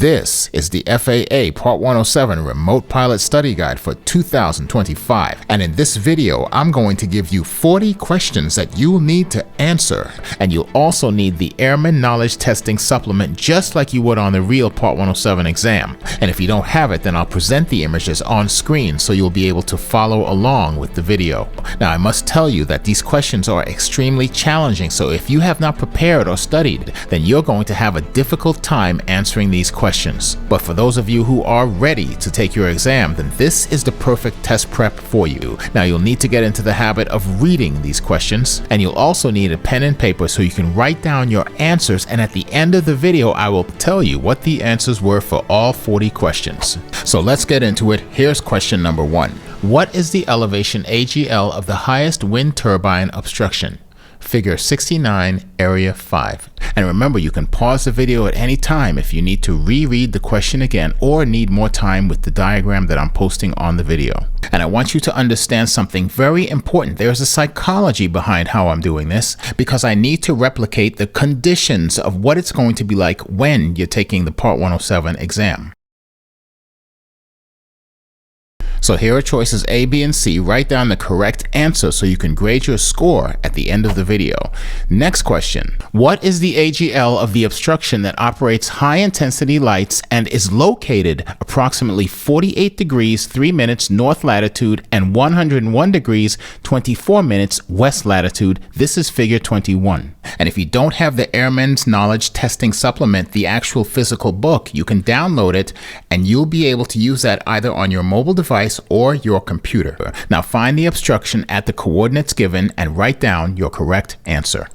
This is the FAA Part 107 Remote Pilot Study Guide for 2025, and in this video I'm going to give you 40 questions that you'll need to answer, and you'll also need the Airman Knowledge Testing Supplement just like you would on the real Part 107 exam. And if you don't have it, then I'll present the images on screen so you'll be able to follow along with the video. Now I must tell you that these questions are extremely challenging, so if you have not prepared or studied, then you're going to have a difficult time answering these questions. But for those of you who are ready to take your exam, then this is the perfect test prep for you. Now you'll need to get into the habit of reading these questions, and you'll also need a pen and paper so you can write down your answers, and at the end of the video I will tell you what the answers were for all 40 questions. So let's get into it. Here's question number 1. What is the elevation AGL of the highest wind turbine obstruction? Figure 69, Area 5. And remember, you can pause the video at any time if you need to reread the question again or need more time with the diagram that I'm posting on the video. And I want you to understand something very important. There's a psychology behind how I'm doing this, because I need to replicate the conditions of what it's going to be like when you're taking the Part 107 exam. So here are choices A, B, and C. Write down the correct answer so you can grade your score at the end of the video. Next question. What is the AGL of the obstruction that operates high-intensity lights and is located approximately 48 degrees 3 minutes north latitude and 101 degrees 24 minutes west latitude? This is figure 21. And if you don't have the Airman's Knowledge Testing Supplement, the actual physical book, you can download it and you'll be able to use that either on your mobile device or your computer. Now find the obstruction at the coordinates given and write down your correct answer.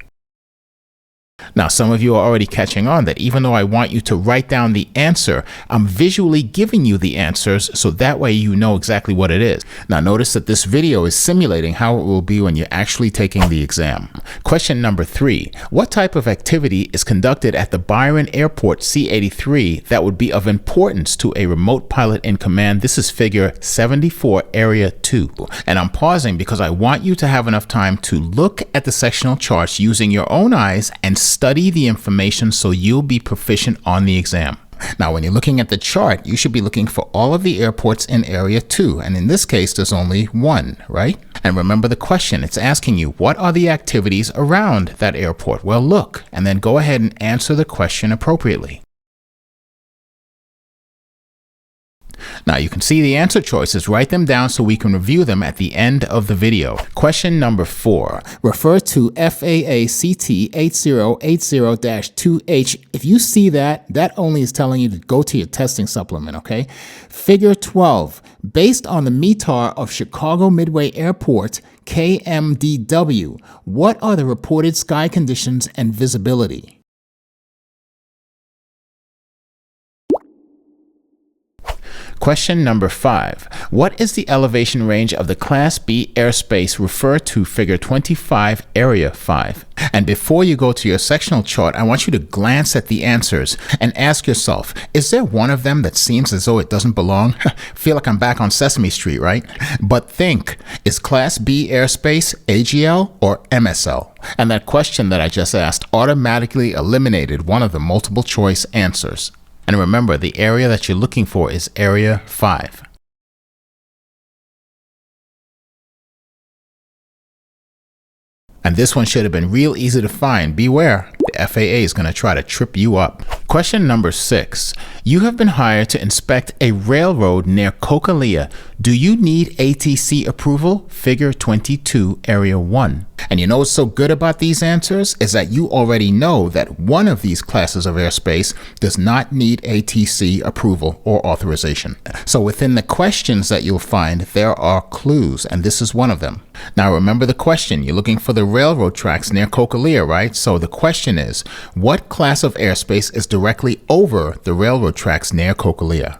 Now some of you are already catching on that even though I want you to write down the answer, I'm visually giving you the answers so that way you know exactly what it is. Now notice that this video is simulating how it will be when you're actually taking the exam. Question number 3. What type of activity is conducted at the Byron Airport C-83 that would be of importance to a remote pilot in command? This is figure 74, Area 2. And I'm pausing because I want you to have enough time to look at the sectional charts using your own eyes and study the information so you'll be proficient on the exam. Now, when you're looking at the chart, you should be looking for all of the airports in Area 2, and in this case, there's only one, right? And remember the question, it's asking you, what are the activities around that airport? Well, look, and then go ahead and answer the question appropriately. Now you can see the answer choices, write them down so we can review them at the end of the video. Question number 4. Refer to FAA CT 8080-2H. If you see that, that only is telling you to go to your testing supplement, okay? Figure 12. Based on the METAR of Chicago Midway Airport, KMDW, what are the reported sky conditions and visibility? Question number 5. What is the elevation range of the Class B airspace? Refer to figure 25, Area 5. And before you go to your sectional chart, I want you to glance at the answers and ask yourself, is there one of them that seems as though it doesn't belong? Feel like I'm back on Sesame Street, right? But think, is Class B airspace AGL or MSL? And that question that I just asked automatically eliminated one of the multiple choice answers. And remember, the area that you're looking for is Area 5. And this one should have been real easy to find. Beware, the FAA is going to try to trip you up. Question number 6. You have been hired to inspect a railroad near Coquillia. Do you need ATC approval? Figure 22, Area 1. And you know what's so good about these answers is that you already know that one of these classes of airspace does not need ATC approval or authorization. So within the questions that you'll find, there are clues, and this is one of them. Now remember the question, you're looking for the railroad tracks near Coquillia, right? So the question is, what class of airspace is directly over the railroad tracks near Coquillia?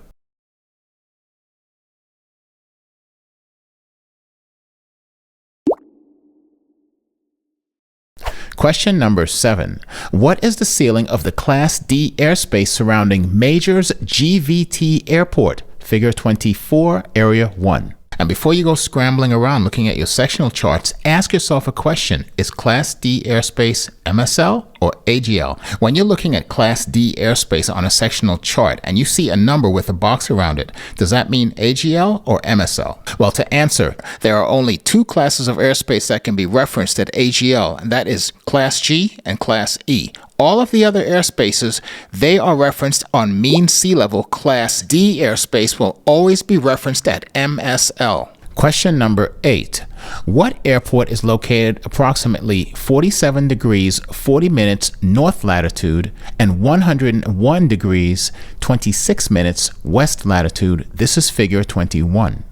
Question number 7. What is the ceiling of the Class D airspace surrounding Majors GVT Airport? Figure 24, Area 1. And before you go scrambling around looking at your sectional charts, ask yourself a question. Is Class D airspace MSL or AGL? When you're looking at Class D airspace on a sectional chart and you see a number with a box around it, does that mean AGL or MSL? Well, to answer, there are only two classes of airspace that can be referenced at AGL, and that is Class G and Class E. All of the other airspaces, they are referenced on mean sea level. Class D airspace will always be referenced at MSL. Question number 8. What airport is located approximately 47 degrees 40 minutes north latitude and 101 degrees 26 minutes west latitude? This is figure 21.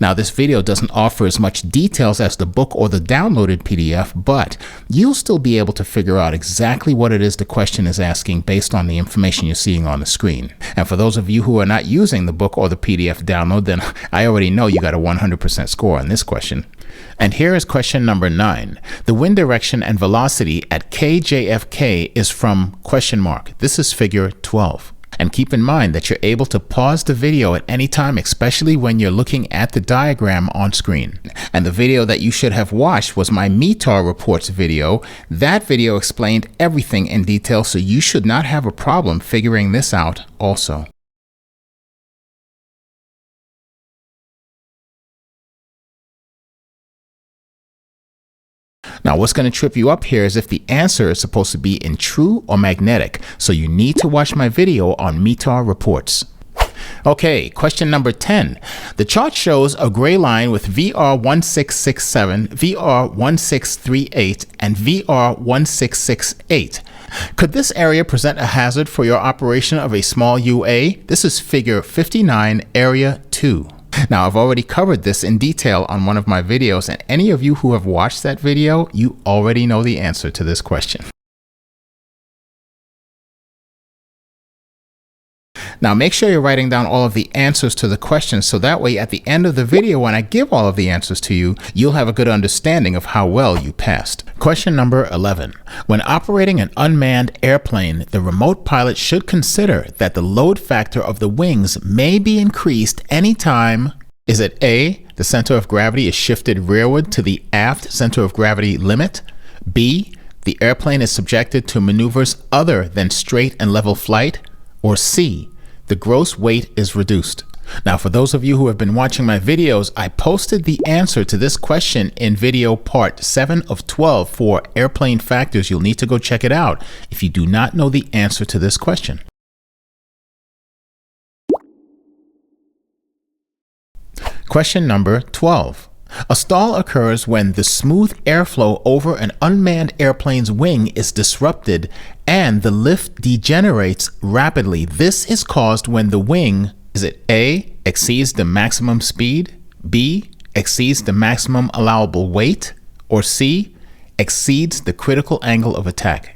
Now, this video doesn't offer as much details as the book or the downloaded PDF, but you'll still be able to figure out exactly what it is the question is asking based on the information you're seeing on the screen. And for those of you who are not using the book or the PDF download, then I already know you got a 100% score on this question. And here is question number 9. The wind direction and velocity at KJFK is from question mark. This is figure 12. And keep in mind that you're able to pause the video at any time, especially when you're looking at the diagram on screen. And the video that you should have watched was my METAR reports video. That video explained everything in detail, so you should not have a problem figuring this out also. Now, what's going to trip you up here is if the answer is supposed to be in true or magnetic, so you need to watch my video on METAR reports. Okay, question number 10. The chart shows a gray line with VR1667, VR1638, and VR1668. Could this area present a hazard for your operation of a small UA? This is figure 59, area 2. Now, I've already covered this in detail on one of my videos, and any of you who have watched that video, you already know the answer to this question. Now, make sure you're writing down all of the answers to the questions, so that way at the end of the video, when I give all of the answers to you, you'll have a good understanding of how well you passed. Question number 11. When operating an unmanned airplane, the remote pilot should consider that the load factor of the wings may be increased anytime. Is it A, the center of gravity is shifted rearward to the aft center of gravity limit? B, the airplane is subjected to maneuvers other than straight and level flight? Or C, the gross weight is reduced? Now, for those of you who have been watching my videos, I posted the answer to this question in video part 7 of 12 for airplane factors. You'll need to go check it out if you do not know the answer to this question. Question number 12. A stall occurs when the smooth airflow over an unmanned airplane's wing is disrupted and the lift degenerates rapidly. This is caused when the wing, is it A, exceeds the maximum speed, B, exceeds the maximum allowable weight, or C, exceeds the critical angle of attack?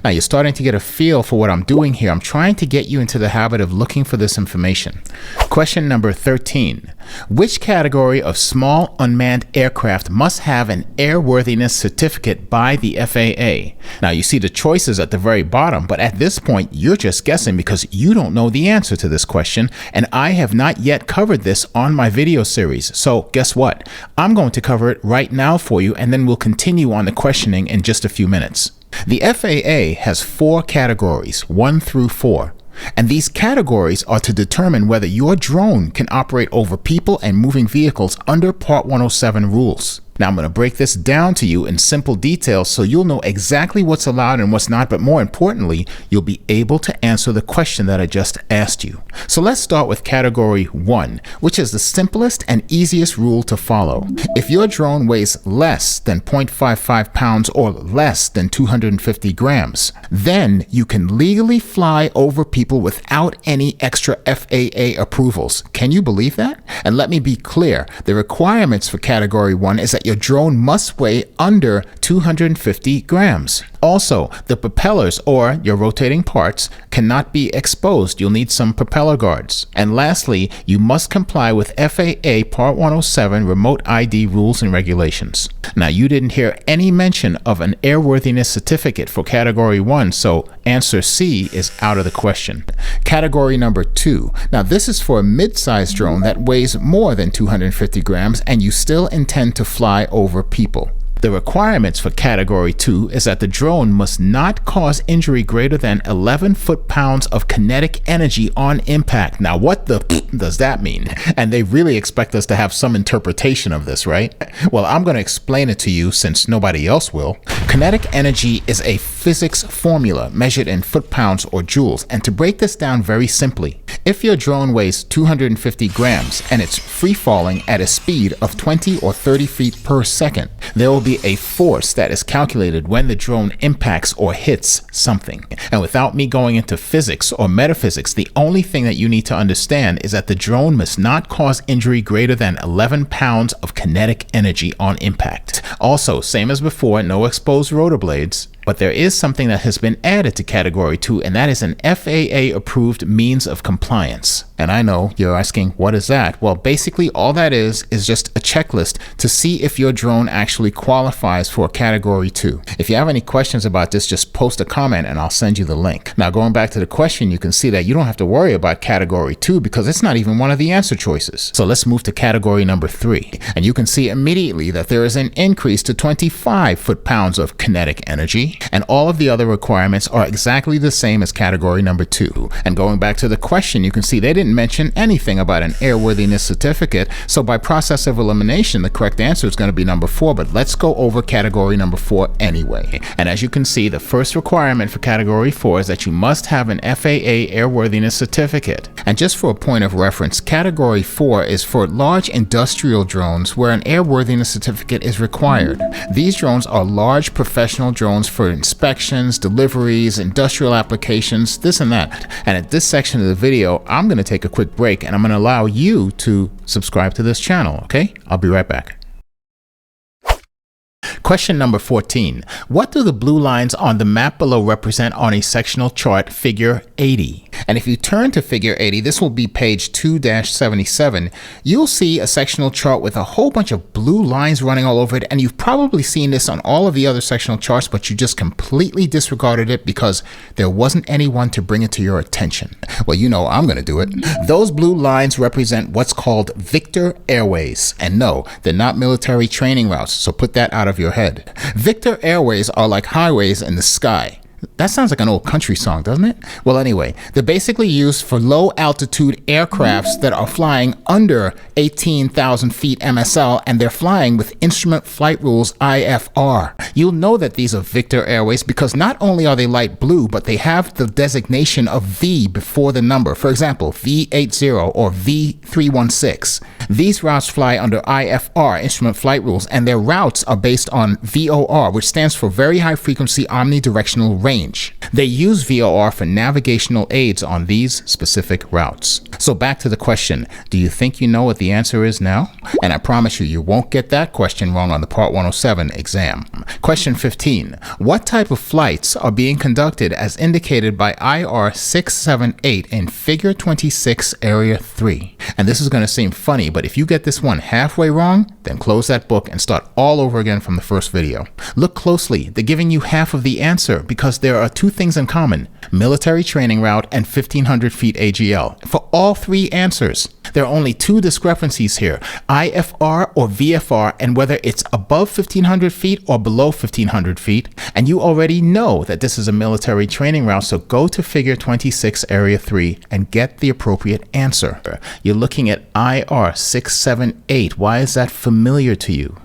Now, you're starting to get a feel for what I'm doing here. I'm trying to get you into the habit of looking for this information. Question number 13. Which category of small unmanned aircraft must have an airworthiness certificate by the FAA? Now, you see the choices at the very bottom, but at this point, you're just guessing because you don't know the answer to this question, and I have not yet covered this on my video series. So guess what? I'm going to cover it right now for you, and then we'll continue on the questioning in just a few minutes. The FAA has 4 categories, 1 through 4, and these categories are to determine whether your drone can operate over people and moving vehicles under Part 107 rules. Now, I'm going to break this down to you in simple details so you'll know exactly what's allowed and what's not, but more importantly, you'll be able to answer the question that I just asked you. So let's start with category 1, which is the simplest and easiest rule to follow. If your drone weighs less than 0.55 pounds or less than 250 grams, then you can legally fly over people without any extra FAA approvals. Can you believe that? And let me be clear, the requirements for category 1 is that your drone must weigh under 250 grams. Also, the propellers or your rotating parts cannot be exposed. You'll need some propeller guards. And lastly, you must comply with FAA Part 107 Remote ID rules and regulations. Now, you didn't hear any mention of an airworthiness certificate for Category 1, so answer C is out of the question. Category number 2. Now, this is for a mid-sized drone that weighs more than 250 grams and you still intend to fly over people. The requirements for Category 2 is that the drone must not cause injury greater than 11 foot-pounds of kinetic energy on impact. Now, what the does that mean? And they really expect us to have some interpretation of this, right? Well, I'm going to explain it to you since nobody else will. Kinetic energy is a physics formula measured in foot-pounds or joules. And to break this down very simply, if your drone weighs 250 grams and it's free-falling at a speed of 20 or 30 feet per second, there will be a force that is calculated when the drone impacts or hits something. And without me going into physics or metaphysics, the only thing that you need to understand is that the drone must not cause injury greater than 11 pounds of kinetic energy on impact. Also, same as before, no exposed rotor blades. But there is something that has been added to Category 2, and that is an FAA-approved means of compliance. And I know you're asking, what is that? Well, basically all that is just a checklist to see if your drone actually qualifies for Category 2. If you have any questions about this, just post a comment and I'll send you the link. Now, going back to the question, you can see that you don't have to worry about Category 2 because it's not even one of the answer choices. So let's move to Category number 3. And you can see immediately that there is an increase to 25 foot-pounds of kinetic energy. And all of the other requirements are exactly the same as Category number 2. And going back to the question, you can see they didn't mention anything about an airworthiness certificate. So by process of elimination, the correct answer is going to be number 4. But let's go over Category number 4 anyway. And as you can see, the first requirement for Category 4 is that you must have an FAA airworthiness certificate. And just for a point of reference, Category 4 is for large industrial drones where an airworthiness certificate is required. These drones are large professional drones for inspections, deliveries, industrial applications, this and that. And at this section of the video, I'm going to take a quick break and I'm going to allow you to subscribe to this channel, okay? I'll be right back. Question number 14. What do the blue lines on the map below represent on a sectional chart, figure 80? And if you turn to figure 80, this will be page 2-77, you'll see a sectional chart with a whole bunch of blue lines running all over it. And you've probably seen this on all of the other sectional charts, but you just completely disregarded it because there wasn't anyone to bring it to your attention. Well, you know I'm going to do it. Those blue lines represent what's called Victor Airways. And no, they're not military training routes, so put that out of your head. Victor Airways are like highways in the sky. That sounds like an old country song, doesn't it? Well, anyway, they're basically used for low altitude aircrafts that are flying under 18,000 feet MSL, and they're flying with Instrument Flight Rules IFR. You'll know that these are Victor Airways because not only are they light blue, but they have the designation of V before the number. For example, V80 or V316. These routes fly under IFR, Instrument Flight Rules, and their routes are based on VOR, which stands for Very High Frequency Omnidirectional Range. They use VOR for navigational aids on these specific routes. So back to the question, do you think you know what the answer is now? And I promise you won't get that question wrong on the Part 107 exam. Question 15. What type of flights are being conducted as indicated by IR 678 in Figure 26, Area 3? And this is going to seem funny, but if you get this one halfway wrong, then close that book and start all over again from the first video. Look closely. They're giving you half of the answer because there are two things in common: military training route and 1500 feet AGL. For all three answers, there are only two discrepancies here: IFR or VFR, and whether it's above 1500 feet or below 1500 feet. And you already know that this is a military training route, so go to Figure 26, Area 3 and get the appropriate answer. You're looking at IR 678. Why is that familiar to you?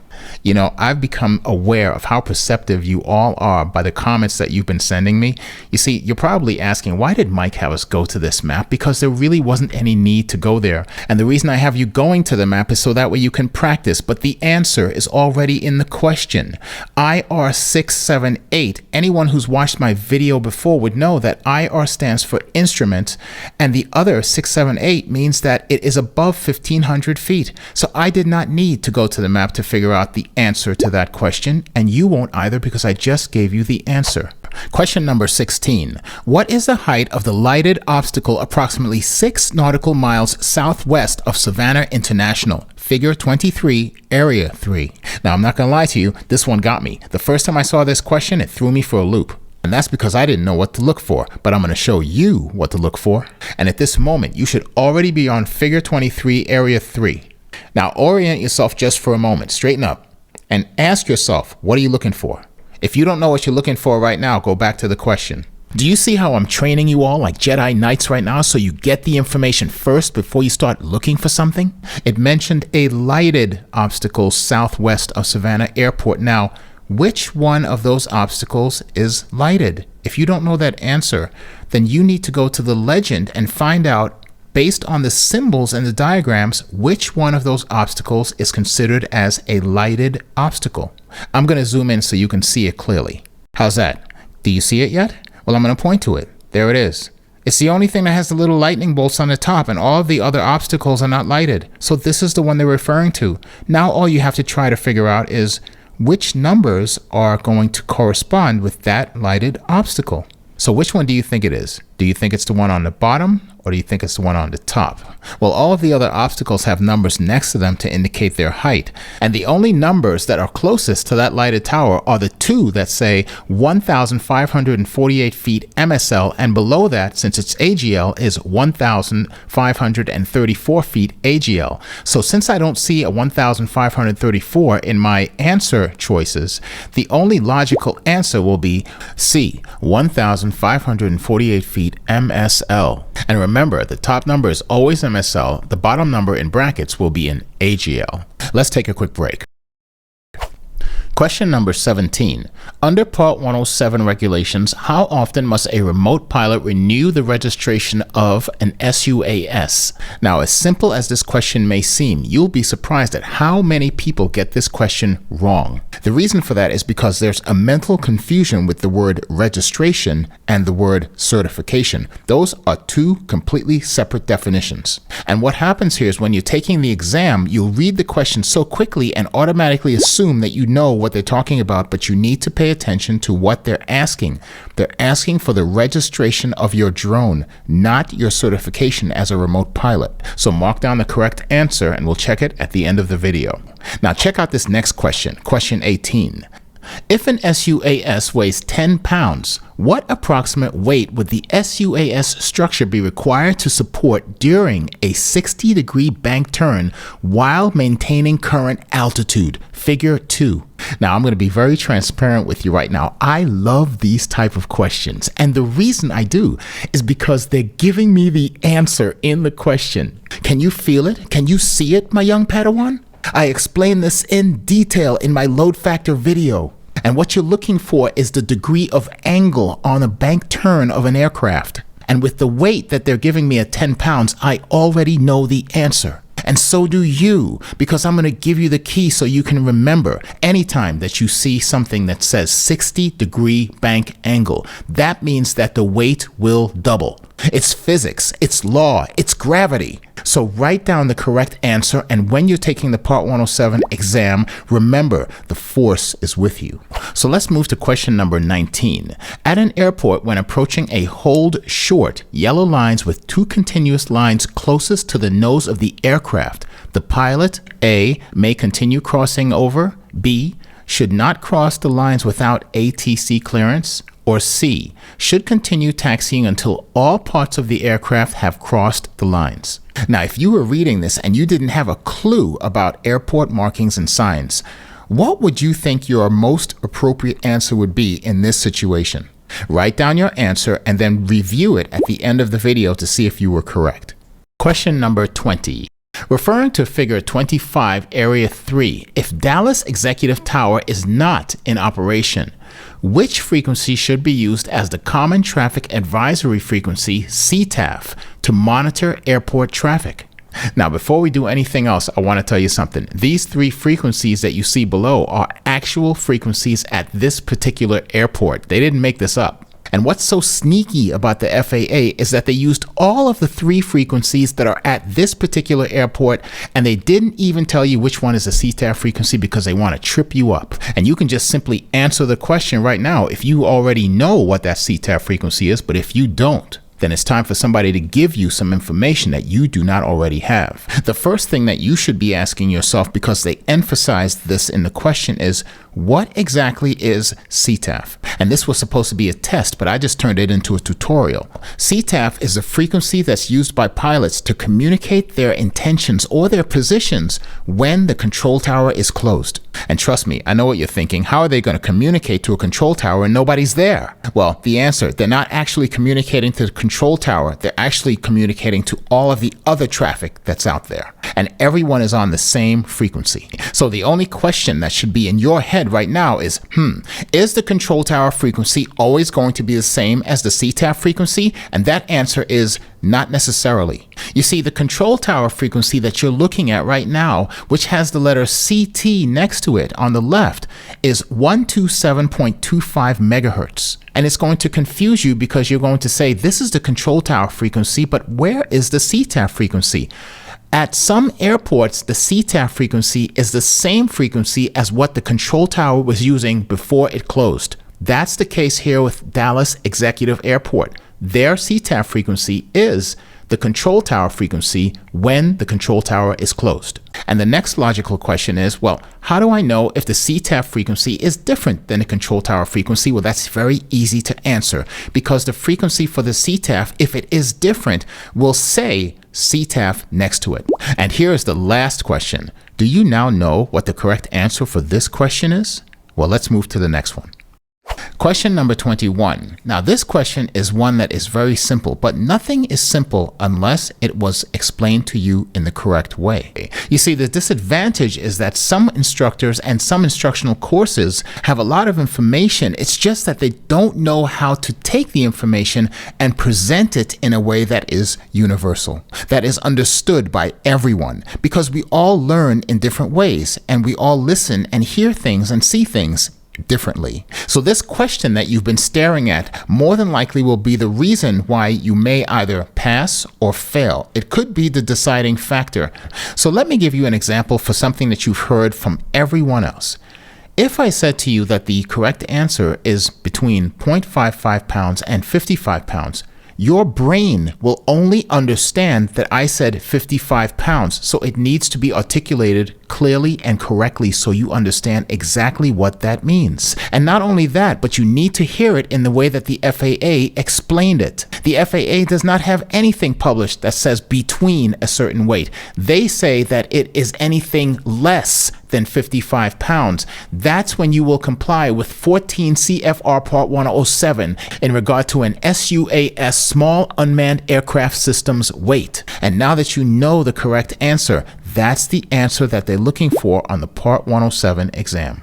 You know, I've become aware of how perceptive you all are by the comments that you've been sending me. You see, you're probably asking, why did Mike have us go to this map? Because there really wasn't any need to go there. And the reason I have you going to the map is so that way you can practice. But the answer is already in the question. IR 678. Anyone who's watched my video before would know that IR stands for instrument, and the other 678 means that it is above 1500 feet. So I did not need to go to the map to figure out out the answer to that question, and you won't either because I just gave you the answer. Question number 16. What is the height of the lighted obstacle approximately 6 nautical miles southwest of Savannah International? Figure 23, Area 3. Now, I'm not going to lie to you, this one got me. The first time I saw this question, it threw me for a loop. And that's because I didn't know what to look for, but I'm going to show you what to look for. And at this moment, you should already be on Figure 23, Area 3. Now, orient yourself just for a moment, straighten up, and ask yourself, what are you looking for? If you don't know what you're looking for right now, go back to the question. Do you see how I'm training you all like Jedi Knights right now so you get the information first before you start looking for something? It mentioned a lighted obstacle southwest of Savannah Airport. Now, which one of those obstacles is lighted? If you don't know that answer, then you need to go to the legend and find out, based on the symbols and the diagrams, which one of those obstacles is considered as a lighted obstacle. I'm going to zoom in so you can see it clearly. How's that? Do you see it yet? Well, I'm going to point to it. There it is. It's the only thing that has the little lightning bolts on the top, and all of the other obstacles are not lighted. So this is the one they're referring to. Now all you have to try to figure out is which numbers are going to correspond with that lighted obstacle. So which one do you think it is? Do you think it's the one on the bottom, or do you think it's the one on the top? Well, all of the other obstacles have numbers next to them to indicate their height. And the only numbers that are closest to that lighted tower are the two that say 1,548 feet MSL, and below that, since it's AGL, is 1,534 feet AGL. So since I don't see a 1,534 in my answer choices, the only logical answer will be C, 1,548 feet MSL. And remember, the top number is always MSL. The bottom number in brackets will be in AGL. Let's take a quick break. Question number 17. Under Part 107 regulations, how often must a remote pilot renew the registration of an SUAS? Now, as simple as this question may seem, you'll be surprised at how many people get this question wrong. The reason for that is because there's a mental confusion with the word registration and the word certification. Those are two completely separate definitions. And what happens here is when you're taking the exam, you'll read the question so quickly and automatically assume that you know what they're talking about, but you need to pay attention to what they're asking. They're asking for the registration of your drone, not your certification as a remote pilot. So mark down the correct answer and we'll check it at the end of the video. Now check out this next question, question 18. If an SUAS weighs 10 pounds, what approximate weight would the SUAS structure be required to support during a 60-degree bank turn while maintaining current altitude? Figure 2. Now, I'm going to be very transparent with you right now. I love these type of questions. And the reason I do is because they're giving me the answer in the question. Can you feel it? Can you see it, my young Padawan? I explain this in detail in my load factor video. And what you're looking for is the degree of angle on a bank turn of an aircraft. And with the weight that they're giving me at 10 pounds, I already know the answer. And so do you, because I'm going to give you the key so you can remember anytime that you see something that says 60-degree bank angle. That means that the weight will double. It's physics, it's law, it's gravity. So write down the correct answer, and when you're taking the Part 107 exam, remember the force is with you. So let's move to question number 19. At an airport, when approaching a hold short yellow lines with two continuous lines closest to the nose of the aircraft, the pilot, A, may continue crossing over, B, should not cross the lines without ATC clearance, or C, should continue taxiing until all parts of the aircraft have crossed the lines. Now, if you were reading this and you didn't have a clue about airport markings and signs, what would you think your most appropriate answer would be in this situation? Write down your answer and then review it at the end of the video to see if you were correct. Question number 20. Referring to Figure 25, Area 3, if Dallas Executive Tower is not in operation, which frequency should be used as the Common Traffic Advisory Frequency, CTAF, to monitor airport traffic? Now, before we do anything else, I want to tell you something. These three frequencies that you see below are actual frequencies at this particular airport. They didn't make this up. And what's so sneaky about the FAA is that they used all of the 3 frequencies that are at this particular airport, and they didn't even tell you which one is a CTAF frequency because they want to trip you up. And you can just simply answer the question right now if you already know what that CTAF frequency is, but if you don't, then it's time for somebody to give you some information that you do not already have. The first thing that you should be asking yourself, because they emphasized this in the question, is what exactly is CTAF? And this was supposed to be a test, but I just turned it into a tutorial. CTAF is a frequency that's used by pilots to communicate their intentions or their positions when the control tower is closed. And trust me, I know what you're thinking. How are they going to communicate to a control tower and nobody's there? Well, the answer, they're not actually communicating to the control tower. They're actually communicating to all of the other traffic that's out there. And everyone is on the same frequency. So the only question that should be in your head right now is the control tower frequency always going to be the same as the CTAF frequency? And that answer is not necessarily. You see, the control tower frequency that you're looking at right now, which has the letter CT next to it on the left, is 127.25 megahertz. And it's going to confuse you because you're going to say, this is the control tower frequency, but where is the CTAF frequency? At some airports, the CTAF frequency is the same frequency as what the control tower was using before it closed. That's the case here with Dallas Executive Airport. Their CTAF frequency is the control tower frequency when the control tower is closed. And the next logical question is, well, how do I know if the CTAF frequency is different than the control tower frequency? Well, that's very easy to answer, because the frequency for the CTAF, if it is different, will say CTAF next to it. And here is the last question. Do you now know what the correct answer for this question is? Well, let's move to the next one. Question number 21. Now, this question is one that is very simple, but nothing is simple unless it was explained to you in the correct way. You see, the disadvantage is that some instructors and some instructional courses have a lot of information. It's just that they don't know how to take the information and present it in a way that is universal, that is understood by everyone, because we all learn in different ways, and we all listen and hear things and see things differently. So this question that you've been staring at more than likely will be the reason why you may either pass or fail. It could be the deciding factor. So let me give you an example for something that you've heard from everyone else. If I said to you that the correct answer is between 0.55 pounds and 55 pounds, your brain will only understand that I said 55 pounds, so it needs to be articulated clearly and correctly so you understand exactly what that means. And not only that, but you need to hear it in the way that the FAA explained it. The FAA does not have anything published that says between a certain weight. They say that it is anything less than 55 pounds. That's when you will comply with 14 CFR Part 107 in regard to an SUAS, Small Unmanned Aircraft Systems weight. And now that you know the correct answer, that's the answer that they're looking for on the Part 107 exam.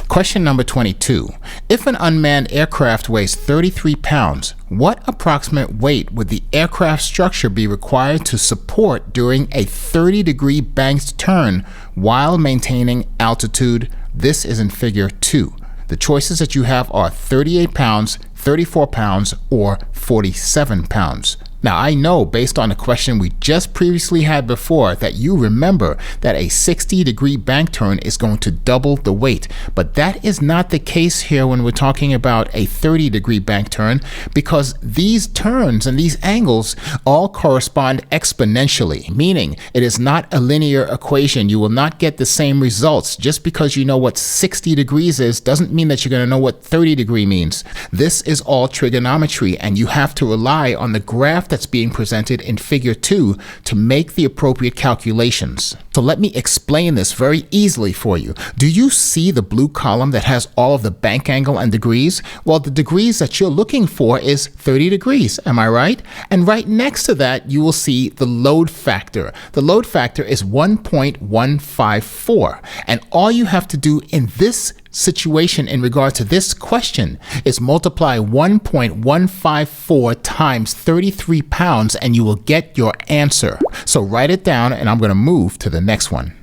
Question number 22. If an unmanned aircraft weighs 33 pounds, what approximate weight would the aircraft structure be required to support during a 30-degree banked turn while maintaining altitude? This is in figure 2. The choices that you have are 38 pounds, 34 pounds, or 47 pounds. Now, I know based on the question we just previously had before that you remember that a 60-degree bank turn is going to double the weight, but that is not the case here when we're talking about a 30-degree bank turn, because these turns and these angles all correspond exponentially, meaning it is not a linear equation. You will not get the same results. Just because you know what 60 degrees is doesn't mean that you're going to know what 30 degree means. This is all trigonometry, and you have to rely on the graph that's being presented in figure 2 to make the appropriate calculations. So let me explain this very easily for you. Do you see the blue column that has all of the bank angle and degrees? Well, the degrees that you're looking for is 30 degrees, am I right? And right next to that, you will see the load factor. The load factor is 1.154. And all you have to do in this situation in regard to this question is multiply 1.154 times 33 pounds and you will get your answer. So write it down, and I'm going to move to the next one.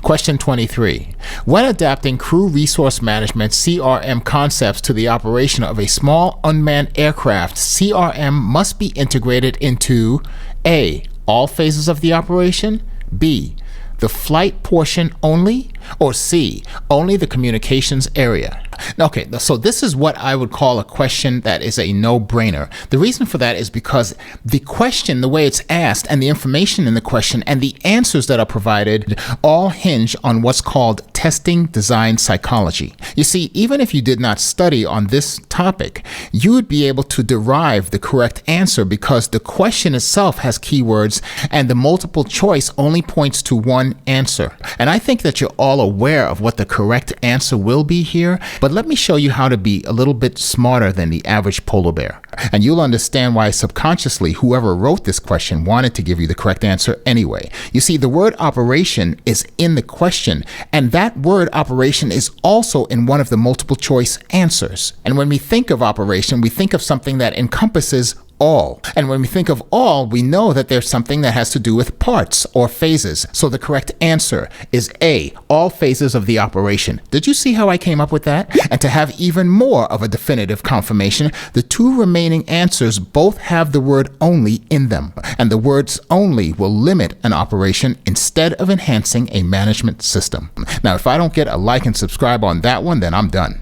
Question 23. When adapting crew resource management CRM concepts to the operation of a small unmanned aircraft, CRM must be integrated into A. all phases of the operation, B. the flight portion only, or C. only the communications area. Okay, so this is what I would call a question that is a no-brainer. The reason for that is because the question, the way it's asked, and the information in the question, and the answers that are provided all hinge on what's called testing design psychology. You see, even if you did not study on this topic, you would be able to derive the correct answer because the question itself has keywords and the multiple choice only points to one answer. And I think that you're all aware of what the correct answer will be here, but let me show you how to be a little bit smarter than the average polar bear. And you'll understand why subconsciously whoever wrote this question wanted to give you the correct answer anyway. You see, the word operation is in the question, and that word operation is also in one of the multiple choice answers. And when we think of operation, we think of something that encompasses all. And when we think of all, we know that there's something that has to do with parts or phases. So the correct answer is A, all phases of the operation. Did you see how I came up with that? And to have even more of a definitive confirmation, the two remaining answers both have the word only in them. And the words only will limit an operation instead of enhancing a management system. Now, if I don't get a like and subscribe on that one, then I'm done.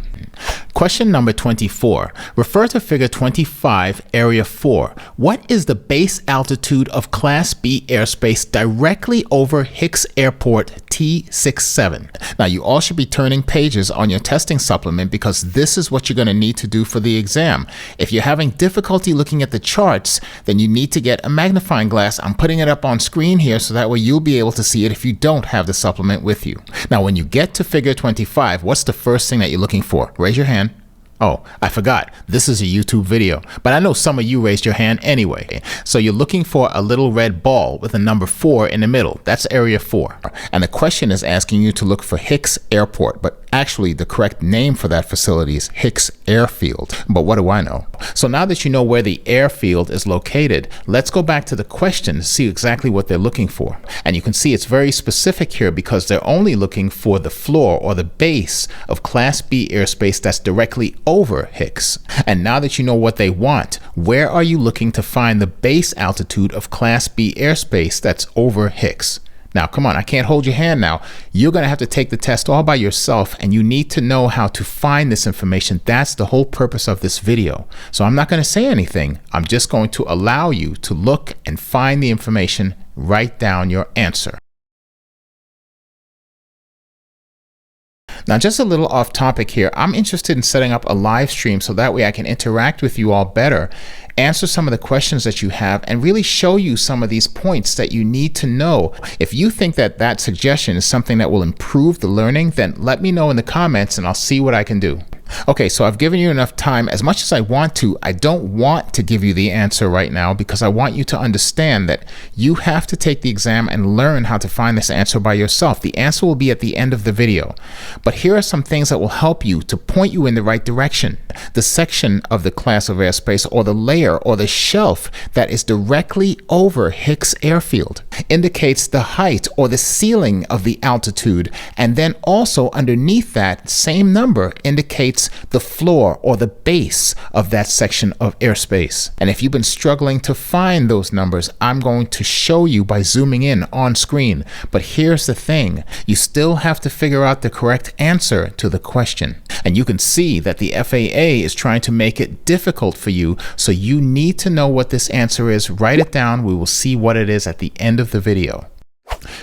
Question number 24. Refer to figure 25, area 4. What is the base altitude of Class B airspace directly over Hicks Airport T67? Now, you all should be turning pages on your testing supplement because this is what you're going to need to do for the exam. If you're having difficulty looking at the charts, then you need to get a magnifying glass. I'm putting it up on screen here so that way you'll be able to see it if you don't have the supplement with you. Now, when you get to figure 25, what's the first thing that you're looking for? Raise your hand. Oh, I forgot. This is a YouTube video, but I know some of you raised your hand anyway. So you're looking for a little red ball with a number 4 in the middle. That's area 4. And the question is asking you to look for Hicks Airport, but actually the correct name for that facility is Hicks Airfield. But what do I know? So now that you know where the airfield is located, let's go back to the question to see exactly what they're looking for. And you can see it's very specific here because they're only looking for the floor or the base of Class B airspace that's directly over Hicks. And now that you know what they want, where are you looking to find the base altitude of Class B airspace that's over Hicks? Now, come on, I can't hold your hand now. You're going to have to take the test all by yourself, and you need to know how to find this information. That's the whole purpose of this video. So I'm not going to say anything. I'm just going to allow you to look and find the information, write down your answer. Now, just a little off topic here. I'm interested in setting up a live stream so that way I can interact with you all better, answer some of the questions that you have, and really show you some of these points that you need to know. If you think that that suggestion is something that will improve the learning, then let me know in the comments and I'll see what I can do. Okay, so I've given you enough time. As much as I want to, I don't want to give you the answer right now because I want you to understand that you have to take the exam and learn how to find this answer by yourself. The answer will be at the end of the video. But here are some things that will help you to point you in the right direction. The section of the class of airspace or the layer or the shelf that is directly over Hicks Airfield indicates the height or the ceiling of the altitude, and then also underneath that same number indicates the floor or the base of that section of airspace. And if you've been struggling to find those numbers, I'm going to show you by zooming in on screen. But here's the thing, you still have to figure out the correct answer to the question. And you can see that the FAA is trying to make it difficult for you, so you need to know what this answer is. Write it down. We will see what it is at the end of the video.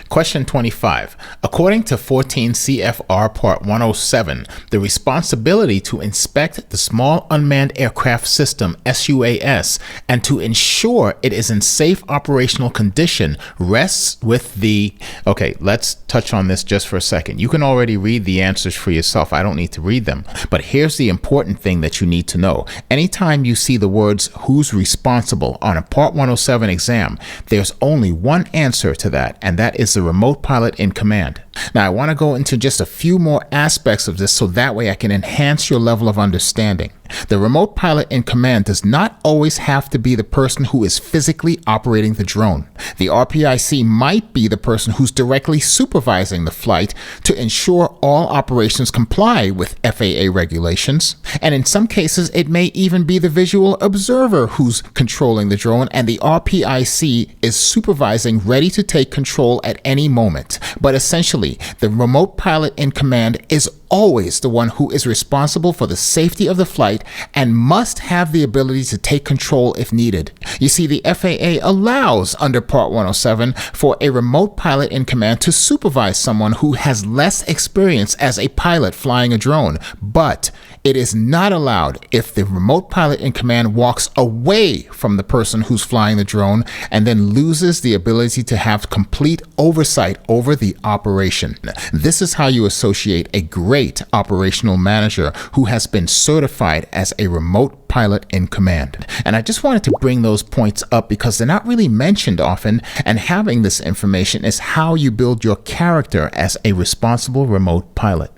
Question 25. According to 14 CFR Part 107, the responsibility to inspect the Small Unmanned Aircraft System, SUAS, and to ensure it is in safe operational condition rests with the... Okay, let's touch on this just for a second. You can already read the answers for yourself. I don't need to read them. But here's the important thing that you need to know. Anytime you see the words who's responsible on a Part 107 exam, there's only one answer to that, and that is the remote pilot in command. Now, I want to go into just a few more aspects of this so that way I can enhance your level of understanding. The remote pilot in command does not always have to be the person who is physically operating the drone. The RPIC might be the person who's directly supervising the flight to ensure all operations comply with FAA regulations. And in some cases, it may even be the visual observer who's controlling the drone, and the RPIC is supervising, ready to take control at any moment. But essentially, the remote pilot in command is always the one who is responsible for the safety of the flight and must have the ability to take control if needed. You see, the FAA allows under Part 107 for a remote pilot in command to supervise someone who has less experience as a pilot flying a drone, but it is not allowed if the remote pilot in command walks away from the person who's flying the drone and then loses the ability to have complete oversight over the operation. This is how you associate a great operational manager who has been certified as a remote pilot in command. And I just wanted to bring those points up because they're not really mentioned often, and having this information is how you build your character as a responsible remote pilot.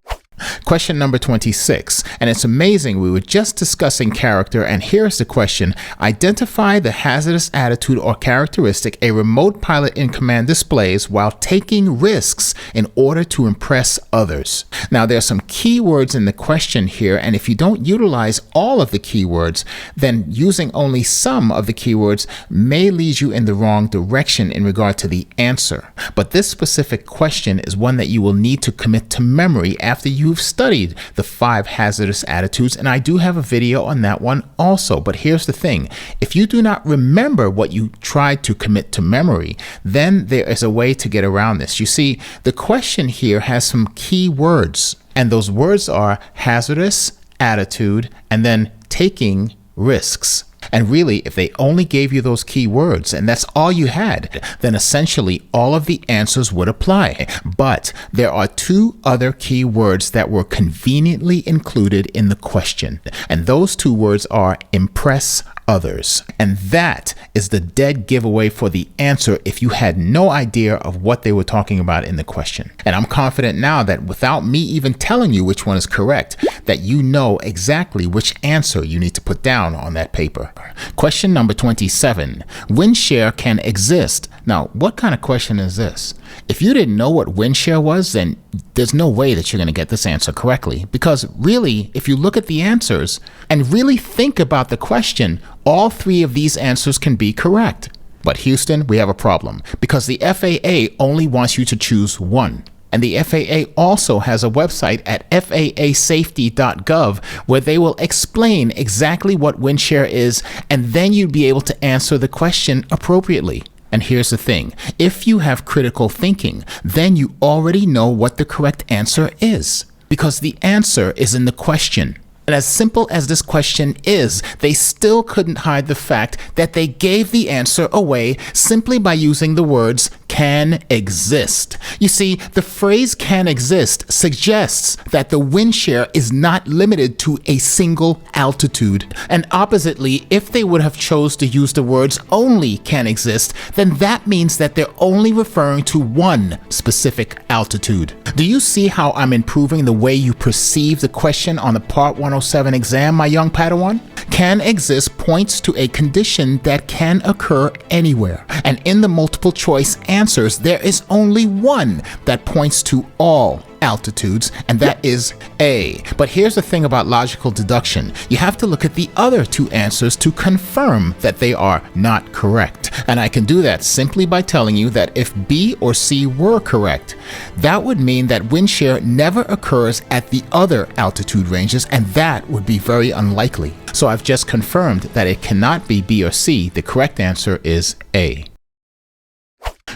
Question number 26, and it's amazing, we were just discussing character, and here's the question. Identify the hazardous attitude or characteristic a remote pilot in command displays while taking risks in order to impress others. Now, there's some keywords in the question here, and if you don't utilize all of the keywords, then using only some of the keywords may lead you in the wrong direction in regard to the answer. But this specific question is one that you will need to commit to memory after you've studied the 5 hazardous attitudes, and I do have a video on that one also. But here's the thing. If you do not remember what you tried to commit to memory, then there is a way to get around this. You see, the question here has some key words, and those words are hazardous, attitude, and then taking risks. And really, if they only gave you those key words and that's all you had, then essentially all of the answers would apply. But there are 2 other key words that were conveniently included in the question. And those 2 words are impress others. And that is the dead giveaway for the answer if you had no idea of what they were talking about in the question. And I'm confident now that without me even telling you which one is correct, that you know exactly which answer you need to put down on that paper. Question number 27. Wind shear can exist. Now, what kind of question is this? If you didn't know what wind shear was, then there's no way that you're going to get this answer correctly. Because really, if you look at the answers and really think about the question, all 3 of these answers can be correct. But Houston, we have a problem because the FAA only wants you to choose one. And the FAA also has a website at faasafety.gov where they will explain exactly what wind shear is, and then you'd be able to answer the question appropriately. And here's the thing. If you have critical thinking, then you already know what the correct answer is, because the answer is in the question. And as simple as this question is, they still couldn't hide the fact that they gave the answer away simply by using the words can exist. You see, the phrase can exist suggests that the wind shear is not limited to a single altitude. And oppositely, if they would have chose to use the words only can exist, then that means that they're only referring to one specific altitude. Do you see how I'm improving the way you perceive the question on the Part 107 exam, my young Padawan? Can exist points to a condition that can occur anywhere. And in the multiple choice answers, there is only one that points to all altitudes, and that is A. But here's the thing about logical deduction. You have to look at the other 2 answers to confirm that they are not correct. And I can do that simply by telling you that if B or C were correct, that would mean that wind shear never occurs at the other altitude ranges, and that would be very unlikely. So I've just confirmed that it cannot be B or C. The correct answer is A.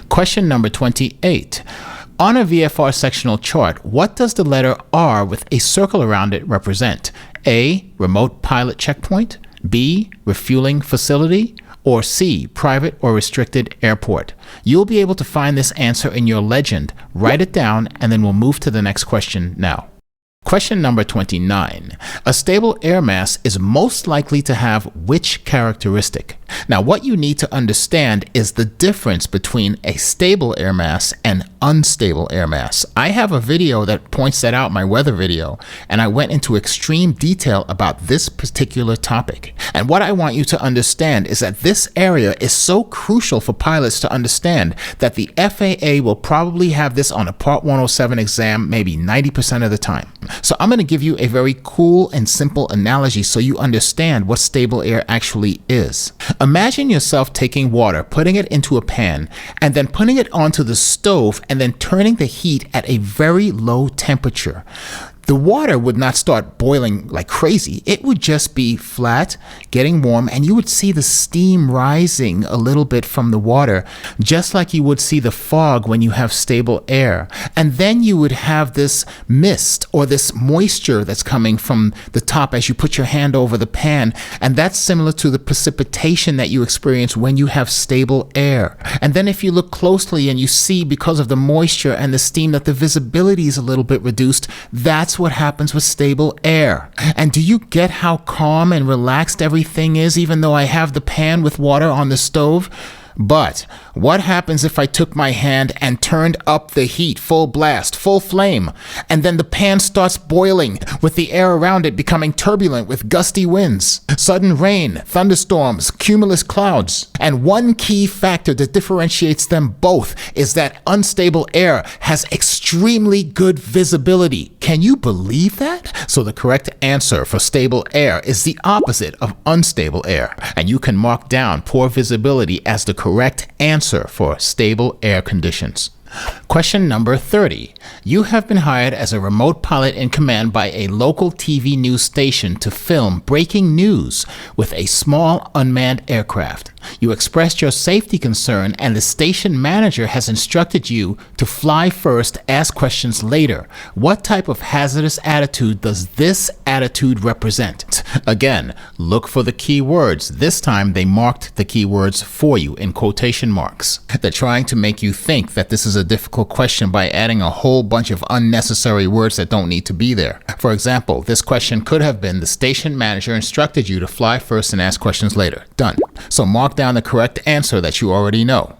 Question number 28. On a VFR sectional chart, what does the letter R with a circle around it represent? A. Remote pilot checkpoint, B. Refueling facility, or C. Private or restricted airport? You'll be able to find this answer in your legend. Write it down, and then we'll move to the next question now. Question number 29. A stable air mass is most likely to have which characteristic? Now, what you need to understand is the difference between a stable air mass and unstable air mass. I have a video that points that out, my weather video, and I went into extreme detail about this particular topic. And what I want you to understand is that this area is so crucial for pilots to understand that the FAA will probably have this on a Part 107 exam maybe 90% of the time. So I'm going to give you a very cool and simple analogy so you understand what stable air actually is. Imagine yourself taking water, putting it into a pan, and then putting it onto the stove and then turning the heat at a very low temperature. The water would not start boiling like crazy. It would just be flat, getting warm, and you would see the steam rising a little bit from the water, just like you would see the fog when you have stable air. And then you would have this mist or this moisture that's coming from the top as you put your hand over the pan, and that's similar to the precipitation that you experience when you have stable air. And then if you look closely and you see, because of the moisture and the steam, that the visibility is a little bit reduced, that's what happens with stable air. And do you get how calm and relaxed everything is, even though I have the pan with water on the stove? But what happens if I took my hand and turned up the heat, full blast, full flame, and then the pan starts boiling with the air around it becoming turbulent with gusty winds, sudden rain, thunderstorms, cumulus clouds? And one key factor that differentiates them both is that unstable air has extremely good visibility. Can you believe that? So the correct answer for stable air is the opposite of unstable air, and you can mark down poor visibility as the correct answer for stable air conditions. Question number 30. You have been hired as a remote pilot in command by a local TV news station to film breaking news with a small unmanned aircraft. You expressed your safety concern, and the station manager has instructed you to fly first, ask questions later. What type of hazardous attitude does this attitude represent? Again, look for the key words. This time they marked the key words for you in quotation marks. They're trying to make you think that this is a difficult question by adding a whole bunch of unnecessary words that don't need to be there. For example, this question could have been, the station manager instructed you to fly first and ask questions later. Done. So mark down the correct answer that you already know.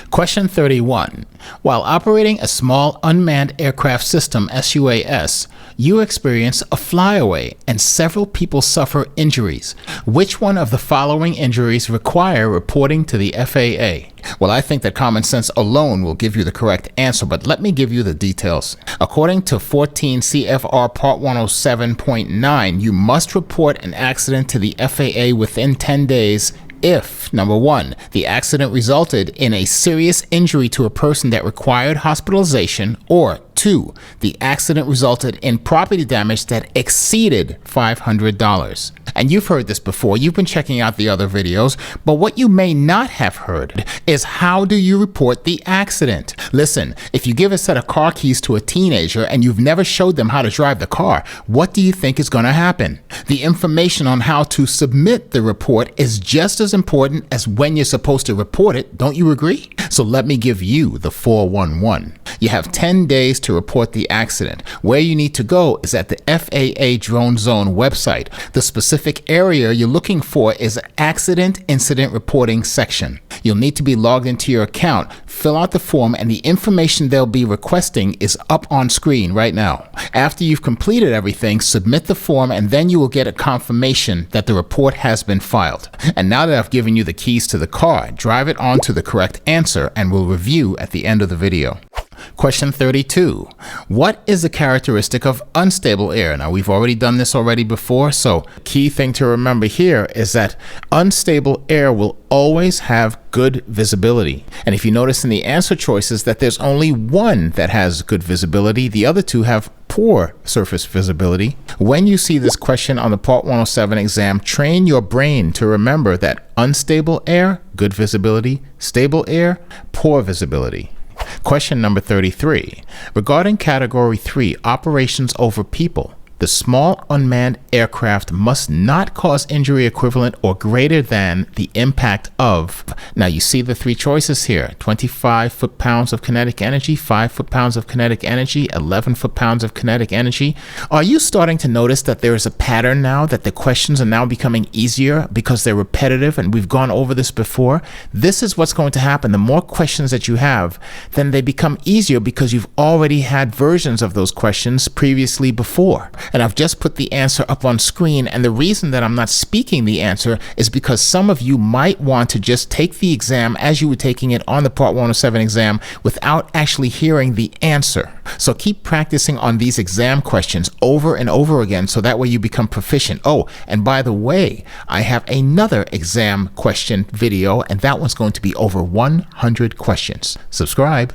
Question 31. While operating a small unmanned aircraft system, SUAS, you experience a flyaway and several people suffer injuries. Which one of the following injuries require reporting to the FAA? Well, I think that common sense alone will give you the correct answer, but let me give you the details. According to 14 CFR Part 107.9, you must report an accident to the FAA within 10 days if, number one, the accident resulted in a serious injury to a person that required hospitalization, or two, the accident resulted in property damage that exceeded $500. And you've heard this before, you've been checking out the other videos, but what you may not have heard is, how do you report the accident? Listen, if you give a set of car keys to a teenager and you've never showed them how to drive the car, what do you think is going to happen? The information on how to submit the report is just as important as when you're supposed to report it, don't you agree? So let me give you the 411. You have 10 days to report the accident. Where you need to go is at the FAA Drone Zone website. The specific area you're looking for is Accident Incident Reporting section. You'll need to be logged into your account, fill out the form, and the information they'll be requesting is up on screen right now. After you've completed everything, submit the form, and then you will get a confirmation that the report has been filed. And now that I've given you the keys to the car, drive it on to the correct answer, and we'll review at the end of the video. Question 32. What is a characteristic of unstable air? Now, we've already done this before, so key thing to remember here is that unstable air will always have good visibility. And if you notice in the answer choices that there's only one that has good visibility, the other two have poor surface visibility. When you see this question on the Part 107 exam, train your brain to remember that unstable air, good visibility; stable air, poor visibility. Question number 33. Regarding Category 3, operations over people, The small unmanned aircraft must not cause injury equivalent or greater than the impact of. Now you see the three choices here: 25 foot-pounds of kinetic energy, 5 foot-pounds of kinetic energy, 11 foot-pounds of kinetic energy. Are you starting to notice that there is a pattern now, that the questions are now becoming easier because they're repetitive, and we've gone over this before? This is what's going to happen. The more questions that you have, then they become easier because you've already had versions of those questions previously before. And I've just put the answer up on screen, and the reason that I'm not speaking the answer is because some of you might want to just take the exam as you were taking it on the Part 107 exam without actually hearing the answer. So keep practicing on these exam questions over and over again, so that way you become proficient. Oh, and by the way, I have another exam question video, and that one's going to be over 100 questions. Subscribe.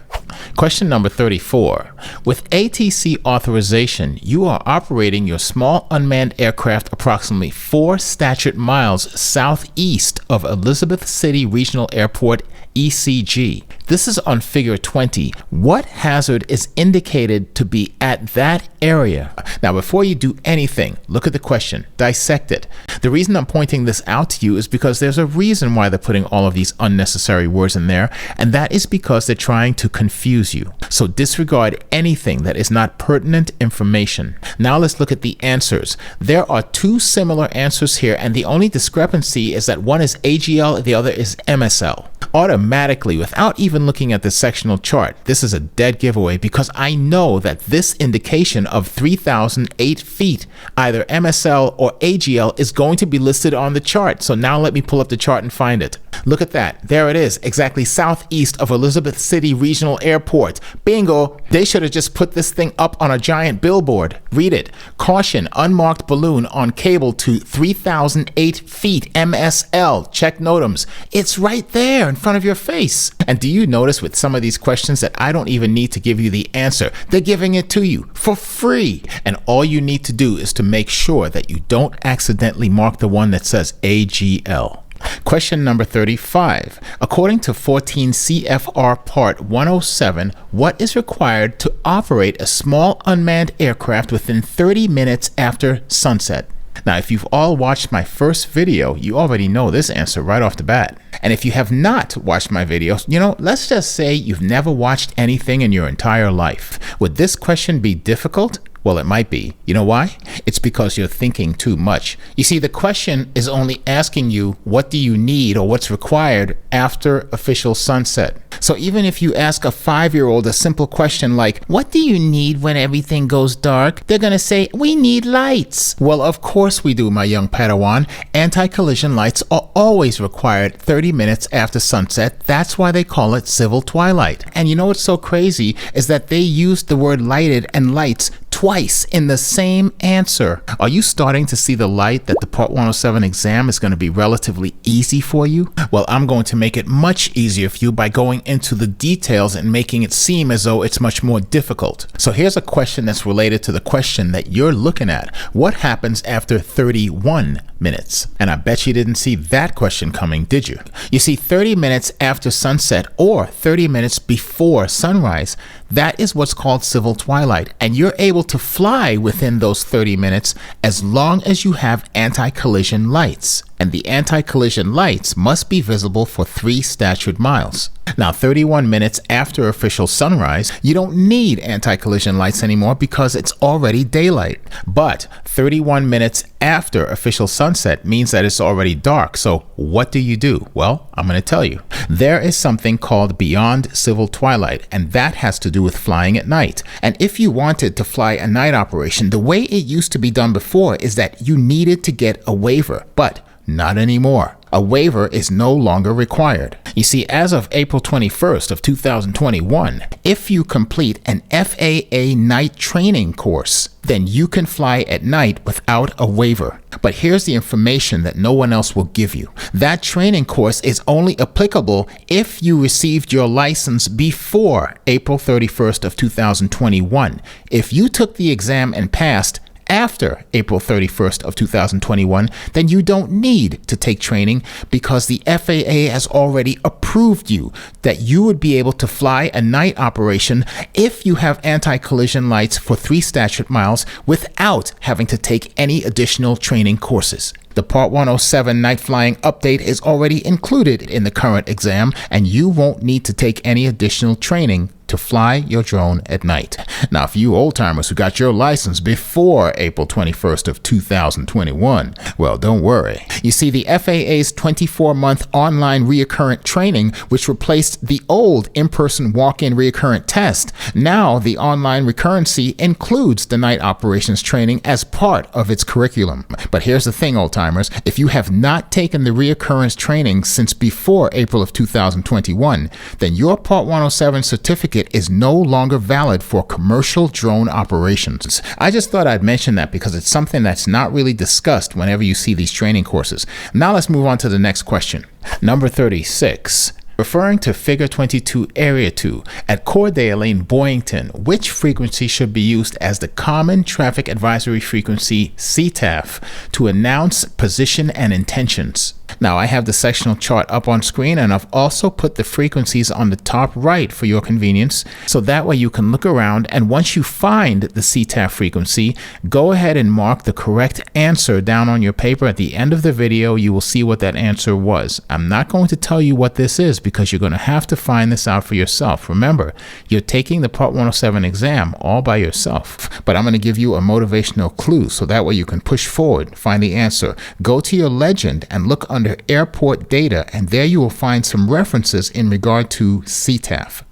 Question number 34. With ATC authorization, you are operating your small unmanned aircraft approximately 4 statute miles southeast of Elizabeth City Regional Airport, ECG. This is on figure 20. What hazard is indicated to be at that area? Now, before you do anything, look at the question, dissect it. The reason I'm pointing this out to you is because there's a reason why they're putting all of these unnecessary words in there, and that is because they're trying to confuse you. So disregard anything that is not pertinent information. Now let's look at the answers. There are 2 similar answers here, and the only discrepancy is that one is AGL, the other is MSL. Automatically, without even looking at the sectional chart, this is a dead giveaway, because I know that this indication of 3,008 feet, either MSL or AGL, is going to be listed on the chart. So now let me pull up the chart and find it. Look at that. There it is, exactly southeast of Elizabeth City Regional Airport. Bingo! They should have just put this thing up on a giant billboard. Read it. Caution, unmarked balloon on cable to 3,008 feet, MSL. Check NOTAMs. It's right there in front of your face. And do you notice with some of these questions that I don't even need to give you the answer? They're giving it to you for free. And all you need to do is to make sure that you don't accidentally mark the one that says AGL. Question number 35. According to 14 CFR Part 107, what is required to operate a small unmanned aircraft within 30 minutes after sunset? Now, if you've all watched my first video, you already know this answer right off the bat. And if you have not watched my videos, let's just say you've never watched anything in your entire life. Would this question be difficult? Well, it might be. You know why? It's because you're thinking too much. You see, the question is only asking you, what do you need or what's required after official sunset? So even if you ask a 5-year-old a simple question like, what do you need when everything goes dark? They're going to say, we need lights. Well, of course we do, my young Padawan. Anti-collision lights are always required 30 minutes after sunset. That's why they call it civil twilight. And you know what's so crazy is that they used the word lighted and lights twice in the same answer. Are you starting to see the light that the Part 107 exam is going to be relatively easy for you? Well, I'm going to make it much easier for you by going into the details and making it seem as though it's much more difficult. So here's a question that's related to the question that you're looking at. What happens after 31 minutes? And I bet you didn't see that question coming, did you? You see, 30 minutes after sunset or 30 minutes before sunrise, that is what's called civil twilight, and you're able to fly within those 30 minutes as long as you have anti-collision lights. And the anti-collision lights must be visible for 3 statute miles. Now, 31 minutes after official sunrise, you don't need anti-collision lights anymore because it's already daylight. But 31 minutes after official sunset means that it's already dark. So what do? Well, I'm going to tell you. There is something called beyond civil twilight, and that has to do with flying at night. And if you wanted to fly a night operation, the way it used to be done before is that you needed to get a waiver, but not anymore. A waiver is no longer required. You see, as of April 21st of 2021, if you complete an FAA night training course, then you can fly at night without a waiver. But here's the information that no one else will give you. That training course is only applicable if you received your license before April 31st of 2021. If you took the exam and passed after April 31st of 2021, then you don't need to take training because the FAA has already approved you that you would be able to fly a night operation if you have anti-collision lights for 3 statute miles without having to take any additional training courses. The Part 107 night flying update is already included in the current exam, and you won't need to take any additional training to fly your drone at night. Now, for you old-timers who got your license before April 21st of 2021, well, don't worry. You see, the FAA's 24-month online reoccurrent training, which replaced the old in-person walk-in reoccurrent test, now the online recurrency includes the night operations training as part of its curriculum. But here's the thing, old-timers, if you have not taken the reoccurrence training since before April of 2021, then your Part 107 certificate is no longer valid for commercial drone operations. I just thought I'd mention that because it's something that's not really discussed whenever you see these training courses. Now let's move on to the next question. Number 36. Referring to Figure 22 Area 2, at Cordale in Boyington, which frequency should be used as the Common Traffic Advisory Frequency, CTAF, to announce position and intentions? Now, I have the sectional chart up on screen, and I've also put the frequencies on the top right for your convenience, so that way you can look around, and once you find the CTAF frequency, go ahead and mark the correct answer down on your paper. At the end of the video, you will see what that answer was. I'm not going to tell you what this is because you're going to have to find this out for yourself. Remember, you're taking the Part 107 exam all by yourself, but I'm going to give you a motivational clue so that way you can push forward, find the answer. Go to your legend and look under airport data, and there you will find some references in regard to CTAF.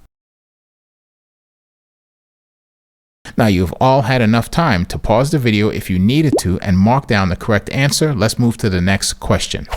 Now, you've all had enough time to pause the video if you needed to and mark down the correct answer. Let's move to the next question.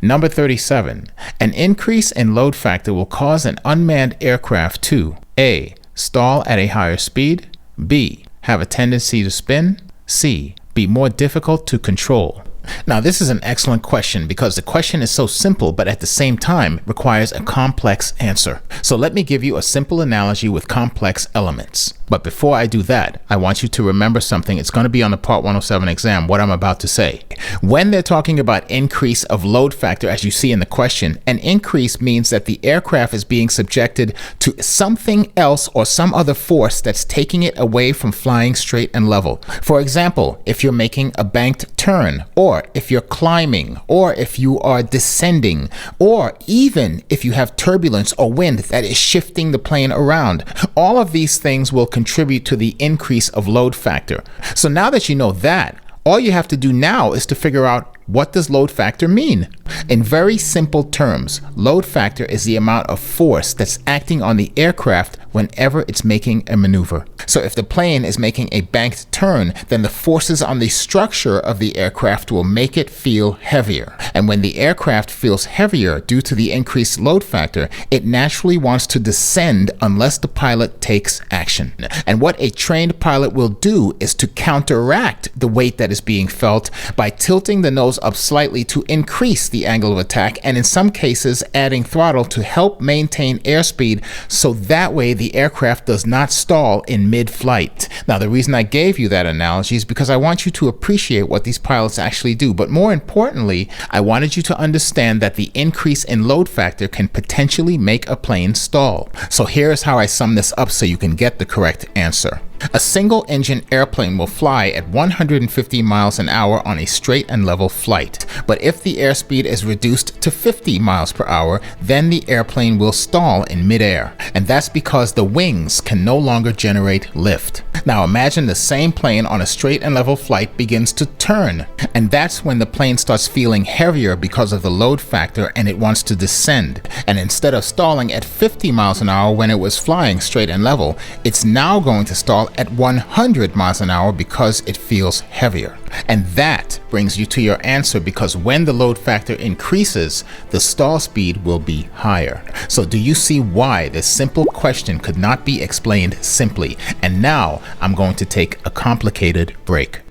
Number 37. An increase in load factor will cause an unmanned aircraft to A. Stall at a higher speed, B. Have a tendency to spin, C. Be more difficult to control. Now, this is an excellent question because the question is so simple, but at the same time requires a complex answer. So let me give you a simple analogy with complex elements. But before I do that, I want you to remember something. It's going to be on the Part 107 exam, what I'm about to say. When they're talking about increase of load factor, as you see in the question, an increase means that the aircraft is being subjected to something else or some other force that's taking it away from flying straight and level. For example, if you're making a banked turn, or if you're climbing, or if you are descending, or even if you have turbulence or wind that is shifting the plane around, all of these things will contribute to the increase of load factor. So now that you know that, all you have to do now is to figure out, what does load factor mean? In very simple terms, load factor is the amount of force that's acting on the aircraft whenever it's making a maneuver. So if the plane is making a banked turn, then the forces on the structure of the aircraft will make it feel heavier. And when the aircraft feels heavier due to the increased load factor, it naturally wants to descend unless the pilot takes action. And what a trained pilot will do is to counteract the weight that is being felt by tilting the nose up slightly to increase the angle of attack, and in some cases adding throttle to help maintain airspeed so that way the aircraft does not stall in mid-flight. Now, the reason I gave you that analogy is because I want you to appreciate what these pilots actually do, but more importantly, I wanted you to understand that the increase in load factor can potentially make a plane stall. So here's how I sum this up so you can get the correct answer. A single-engine airplane will fly at 150 miles an hour on a straight and level flight. But if the airspeed is reduced to 50 miles per hour, then the airplane will stall in midair. And that's because the wings can no longer generate lift. Now imagine the same plane on a straight and level flight begins to turn. And that's when the plane starts feeling heavier because of the load factor and it wants to descend. And instead of stalling at 50 miles an hour when it was flying straight and level, it's now going to stall at 100 miles an hour because it feels heavier. And that brings you to your answer, because when the load factor increases, the stall speed will be higher. So do you see why this simple question could not be explained simply? And now I'm going to take a complicated break.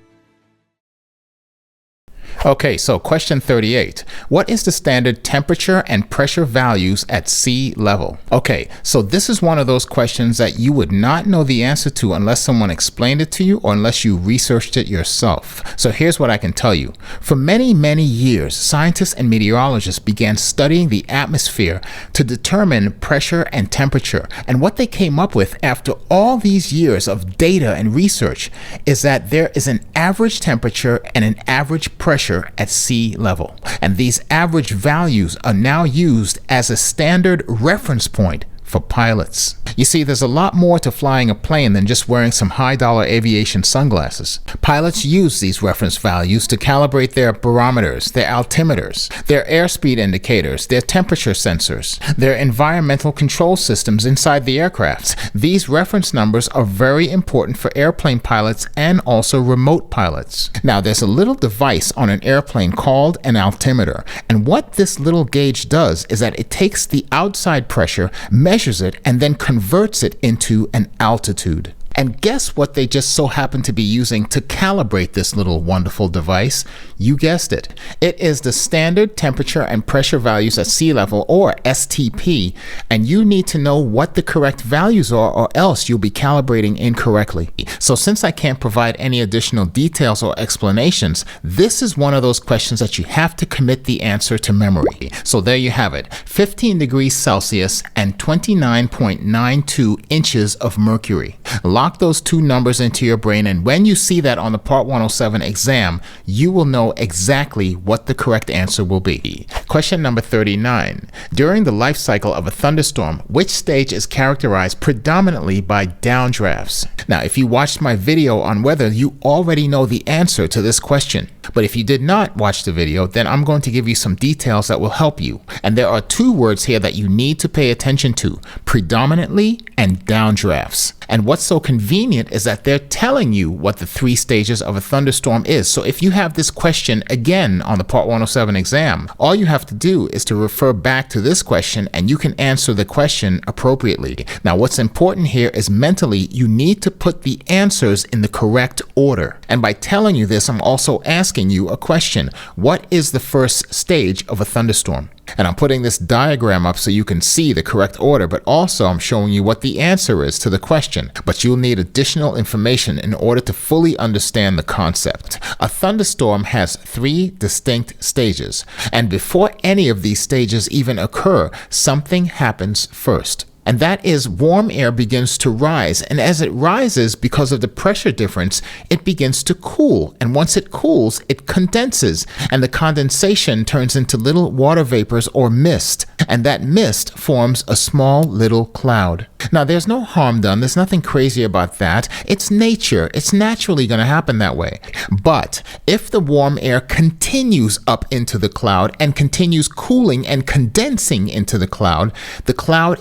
Okay, so question 38. What is the standard temperature and pressure values at sea level? Okay, so this is one of those questions that you would not know the answer to unless someone explained it to you or unless you researched it yourself. So here's what I can tell you. For many, many years, scientists and meteorologists began studying the atmosphere to determine pressure and temperature. And what they came up with after all these years of data and research is that there is an average temperature and an average pressure at sea level. And these average values are now used as a standard reference point for pilots. You see, there's a lot more to flying a plane than just wearing some high-dollar aviation sunglasses. Pilots use these reference values to calibrate their barometers, their altimeters, their airspeed indicators, their temperature sensors, their environmental control systems inside the aircraft. These reference numbers are very important for airplane pilots and also remote pilots. Now, there's a little device on an airplane called an altimeter, and what this little gauge does is that it takes the outside pressure, measures it, and then converts it into an altitude. And guess what they just so happen to be using to calibrate this little wonderful device? You guessed it. It is the standard temperature and pressure values at sea level, or STP, and you need to know what the correct values are or else you'll be calibrating incorrectly. So since I can't provide any additional details or explanations, this is one of those questions that you have to commit the answer to memory. So there you have it, 15 degrees Celsius and 29.92 inches of mercury. Lock those two numbers into your brain, and when you see that on the Part 107 exam, you will know exactly what the correct answer will be. Question number 39. During the life cycle of a thunderstorm, which stage is characterized predominantly by downdrafts? Now, if you watched my video on weather, you already know the answer to this question. But if you did not watch the video, then I'm going to give you some details that will help you. And there are two words here that you need to pay attention to: predominantly and downdrafts. And what's so convenient is that they're telling you what the three stages of a thunderstorm is. So if you have this question again on the Part 107 exam, all you have to do is to refer back to this question and you can answer the question appropriately. Now, what's important here is mentally you need to put the answers in the correct order. And by telling you this, I'm also asking you a question. What is the first stage of a thunderstorm? And I'm putting this diagram up so you can see the correct order, but also I'm showing you what the answer is to the question. But you'll need additional information in order to fully understand the concept. A thunderstorm has three distinct stages, and before any of these stages even occur, something happens first. And that is, warm air begins to rise, and as it rises, because of the pressure difference, it begins to cool, and once it cools, it condenses, and the condensation turns into little water vapors or mist, and that mist forms a small little cloud. Now, there's no harm done, there's nothing crazy about that. It's nature, it's naturally going to happen that way. But if the warm air continues up into the cloud and continues cooling and condensing into the cloud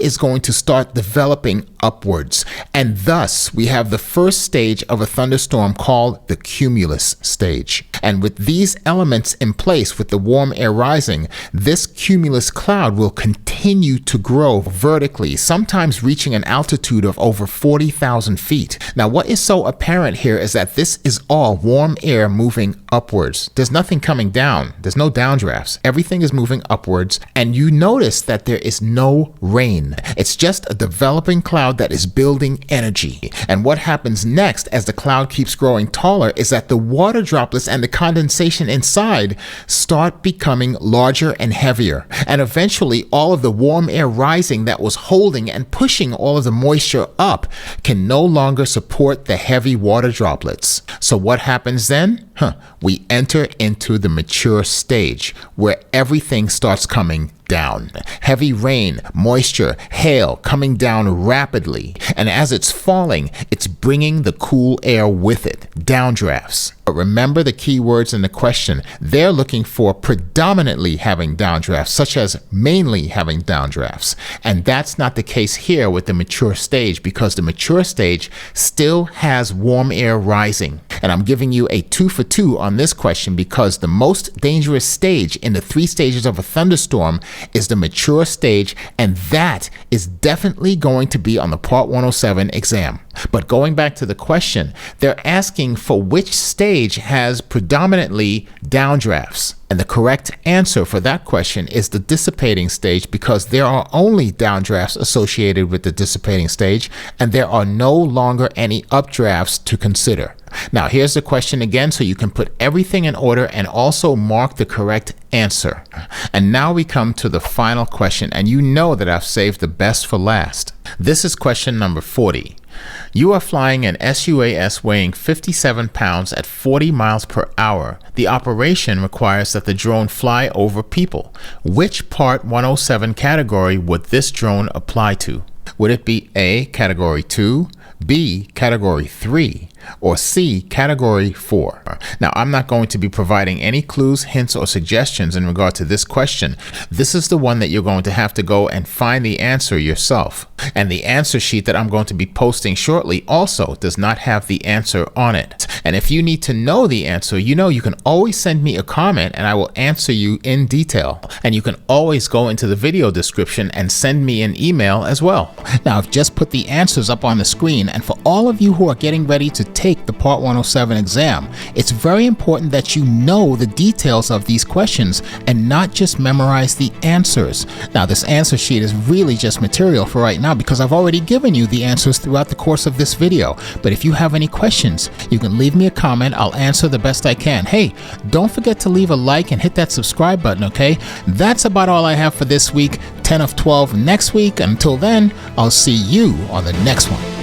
is going to start developing upwards. And thus, we have the first stage of a thunderstorm called the cumulus stage. And with these elements in place, with the warm air rising, this cumulus cloud will continue to grow vertically, sometimes reaching an altitude of over 40,000 feet. Now, what is so apparent here is that this is all warm air moving upwards. There's nothing coming down. There's no downdrafts. Everything is moving upwards, and you notice that there is no rain. It's just a developing cloud that is building energy. And what happens next as the cloud keeps growing taller is that the water droplets and the condensation inside start becoming larger and heavier. And eventually, all of the warm air rising that was holding and pushing all of the moisture up can no longer support the heavy water droplets. So what happens then? We enter into the mature stage where everything starts coming down. Heavy rain, moisture, hail coming down rapidly. And as it's falling, it's bringing the cool air with it. Downdrafts. But remember the key words in the question. They're looking for predominantly having downdrafts, such as mainly having downdrafts. And that's not the case here with the mature stage, because the mature stage still has warm air rising. And I'm giving you a 2 for 2 on this question because the most dangerous stage in the 3 stages of a thunderstorm is the mature stage, and that is definitely going to be on the Part 107 exam. But going back to the question, they're asking for which stage has predominantly downdrafts. And the correct answer for that question is the dissipating stage, because there are only downdrafts associated with the dissipating stage, and there are no longer any updrafts to consider. Now, here's the question again, so you can put everything in order and also mark the correct answer. And now we come to the final question, and you know that I've saved the best for last. This is question number 40. You are flying an SUAS weighing 57 pounds at 40 miles per hour. The operation requires that the drone fly over people. Which Part 107 category would this drone apply to? Would it be A, Category 2, B, Category 3, or C, Category 4? Now, I'm not going to be providing any clues, hints, or suggestions in regard to this question. This is the one that you're going to have to go and find the answer yourself. And the answer sheet that I'm going to be posting shortly also does not have the answer on it. And if you need to know the answer, you can always send me a comment and I will answer you in detail. And you can always go into the video description and send me an email as well. Now, I've just put the answers up on the screen, and for all of you who are getting ready to take the Part 107 exam, it's very important that you know the details of these questions and not just memorize the answers. Now, this answer sheet is really just material for right now because I've already given you the answers throughout the course of this video. But if you have any questions, you can leave me a comment. I'll answer the best I can. Hey, don't forget to leave a like and hit that subscribe button, okay? That's about all I have for this week. 10 of 12 next week. Until then, I'll see you on the next one.